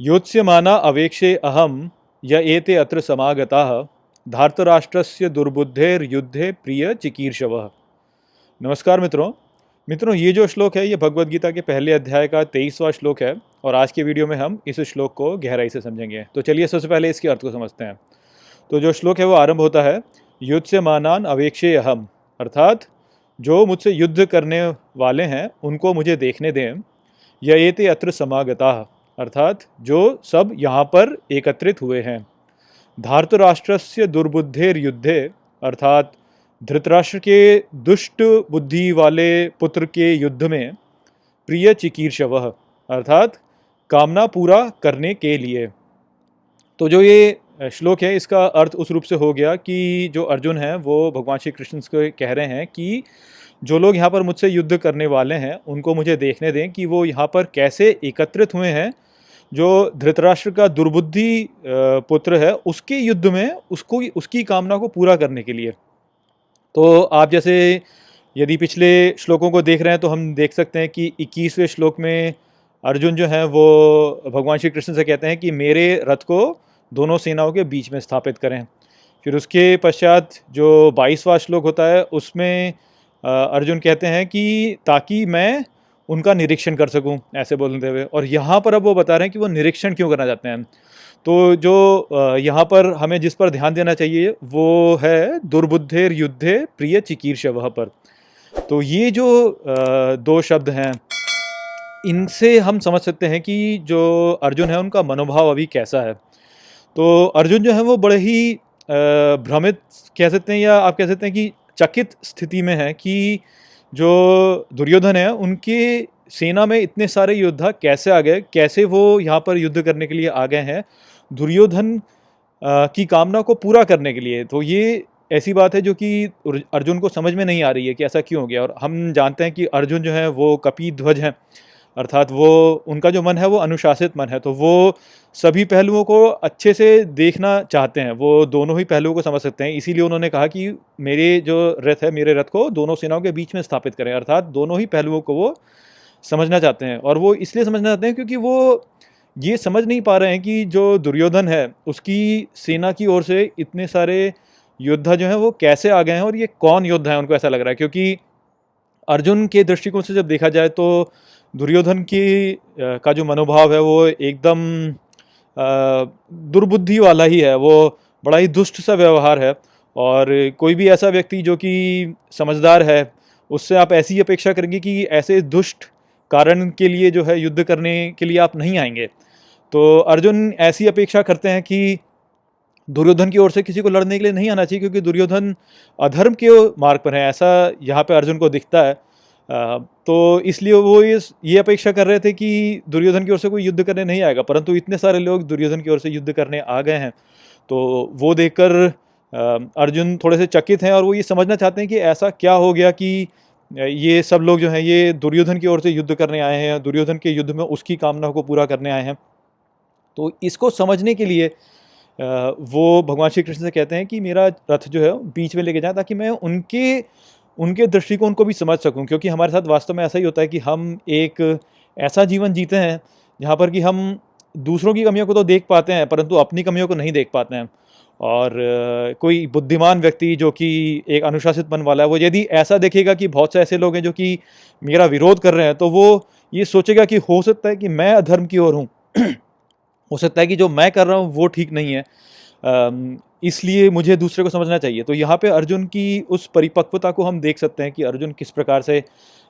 योत्स्यमाना अवेक्षे अहम य एते अत्र समागताः धार्तराष्ट्रस्य दुर्बुद्धेर्युद्धे प्रिय चिकीर्षवः। नमस्कार मित्रों, ये जो श्लोक है ये भगवद गीता के पहले अध्याय का 23वां श्लोक है और आज के वीडियो में हम इस श्लोक को गहराई से समझेंगे। तो चलिए सबसे पहले इसके अर्थ को समझते हैं। तो जो श्लोक है वो आरंभ होता है युत्स्यमानान अवेक्षे अहम, अर्थात जो मुझसे युद्ध करने वाले हैं उनको मुझे देखने दें। य एते अत्र समागताः, अर्थात जो सब यहाँ पर एकत्रित हुए हैं। धार्तराष्ट्रस्य दुर्बुद्धेर्युद्धे, अर्थात धृतराष्ट्र के दुष्ट बुद्धि वाले पुत्र के युद्ध में प्रिय चिकीर्षवः, अर्थात कामना पूरा करने के लिए। तो जो ये श्लोक है इसका अर्थ उस रूप से हो गया कि जो अर्जुन है वो भगवान श्री कृष्ण को कह रहे हैं कि जो लोग यहाँ पर मुझसे युद्ध करने वाले हैं उनको मुझे देखने दें कि वो यहाँ पर कैसे एकत्रित हुए हैं। जो धृतराष्ट्र का दुर्बुद्धि पुत्र है उसके युद्ध में उसकी कामना को पूरा करने के लिए। तो आप जैसे यदि पिछले श्लोकों को देख रहे हैं तो हम देख सकते हैं कि 21वें श्लोक में अर्जुन जो है वो भगवान श्री कृष्ण से कहते हैं कि मेरे रथ को दोनों सेनाओं के बीच में स्थापित करें। फिर उसके पश्चात जो 22वां श्लोक होता है उसमें अर्जुन कहते हैं कि ताकि मैं उनका निरीक्षण कर सकूं, ऐसे बोलते हुए। और यहाँ पर अब वो बता रहे हैं कि वो निरीक्षण क्यों करना चाहते हैं। तो जो यहाँ पर हमें जिस पर ध्यान देना चाहिए वो है दुर्बुद्धेर युद्धे प्रिय चिकीर्षवः पर। तो ये जो दो शब्द हैं इनसे हम समझ सकते हैं कि जो अर्जुन है उनका मनोभाव अभी कैसा है। तो अर्जुन जो है वो बड़े ही भ्रमित कह सकते हैं या आप कह सकते हैं कि चकित स्थिति में है कि जो दुर्योधन है उनके सेना में इतने सारे योद्धा कैसे आ गए, कैसे वो यहाँ पर युद्ध करने के लिए आ गए हैं दुर्योधन की कामना को पूरा करने के लिए। तो ये ऐसी बात है जो कि अर्जुन को समझ में नहीं आ रही है कि ऐसा क्यों हो गया। और हम जानते हैं कि अर्जुन जो है वो कपिध्वज हैं, अर्थात वो उनका जो मन है वो अनुशासित मन है। तो वो सभी पहलुओं को अच्छे से देखना चाहते हैं, वो दोनों ही पहलुओं को समझ सकते हैं। इसीलिए उन्होंने कहा कि मेरे जो रथ है मेरे रथ को दोनों सेनाओं के बीच में स्थापित करें, अर्थात दोनों ही पहलुओं को वो समझना चाहते हैं। और वो इसलिए समझना चाहते हैं क्योंकि वो ये समझ नहीं पा रहे हैं कि जो दुर्योधन है उसकी सेना की ओर से इतने सारे योद्धा जो हैं वो कैसे आ गए हैं और ये कौन योद्धा है उनको ऐसा लग रहा है। क्योंकि अर्जुन के दृष्टिकोण से जब देखा जाए तो दुर्योधन की का जो मनोभाव है वो एकदम दुर्बुद्धि वाला ही है, वो बड़ा ही दुष्ट सा व्यवहार है। और कोई भी ऐसा व्यक्ति जो कि समझदार है उससे आप ऐसी अपेक्षा करेंगे कि ऐसे दुष्ट कारण के लिए जो है युद्ध करने के लिए आप नहीं आएंगे। तो अर्जुन ऐसी अपेक्षा करते हैं कि दुर्योधन की ओर से किसी को लड़ने के लिए नहीं आना चाहिए क्योंकि दुर्योधन अधर्म के मार्ग पर है, ऐसा यहाँ पे अर्जुन को दिखता है। तो इसलिए वो ये अपेक्षा कर रहे थे कि दुर्योधन की ओर से कोई युद्ध करने नहीं आएगा, परंतु इतने सारे लोग दुर्योधन की ओर से युद्ध करने आ गए हैं। तो वो देखकर अर्जुन थोड़े से चकित हैं और वो ये समझना चाहते हैं कि ऐसा क्या हो गया कि ये सब लोग जो हैं ये दुर्योधन की ओर से युद्ध करने आए हैं, दुर्योधन के युद्ध में उसकी कामना को पूरा करने आए हैं। तो इसको समझने के लिए वो भगवान श्री कृष्ण से कहते हैं कि मेरा रथ जो है बीच में लेके जाए ताकि मैं उनके दृष्टिकोण को भी समझ सकूं। क्योंकि हमारे साथ वास्तव में ऐसा ही होता है कि हम एक ऐसा जीवन जीते हैं जहाँ पर कि हम दूसरों की कमियों को तो देख पाते हैं परंतु अपनी कमियों को नहीं देख पाते हैं। और कोई बुद्धिमान व्यक्ति जो कि एक अनुशासित मन वाला है वो यदि ऐसा देखेगा कि बहुत से ऐसे लोग हैं जो कि मेरा विरोध कर रहे हैं तो वो ये सोचेगा कि हो सकता है कि मैं अधर्म की ओर हूँ हो सकता है कि जो मैं कर रहा हूँ वो ठीक नहीं है, इसलिए मुझे दूसरे को समझना चाहिए। तो यहाँ पे अर्जुन की उस परिपक्वता को हम देख सकते हैं कि अर्जुन किस प्रकार से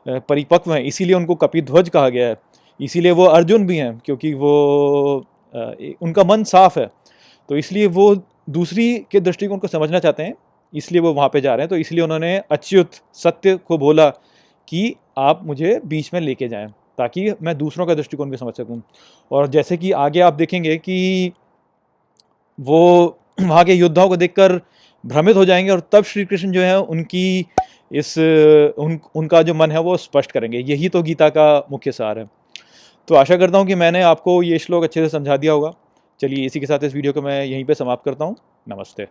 परिपक्व हैं। इसीलिए उनको कपिध्वज कहा गया है, इसीलिए वो अर्जुन भी हैं क्योंकि वो उनका मन साफ है। तो इसलिए वो दूसरी के दृष्टिकोण को समझना चाहते हैं, इसलिए वो वहाँ पे जा रहे हैं। तो इसलिए उन्होंने अच्युत सत्य को बोला कि आप मुझे बीच में लेके जाएं ताकि मैं दूसरों का दृष्टिकोण भी समझ सकूं। और जैसे कि आगे आप देखेंगे कि वो वहाँ के योद्धाओं को देखकर भ्रमित हो जाएंगे और तब श्री कृष्ण जो है उनका जो मन है वो स्पष्ट करेंगे। यही तो गीता का मुख्य सार है। तो आशा करता हूँ कि मैंने आपको ये श्लोक अच्छे से समझा दिया होगा। चलिए इसी के साथ इस वीडियो को मैं यहीं पे समाप्त करता हूँ। नमस्ते।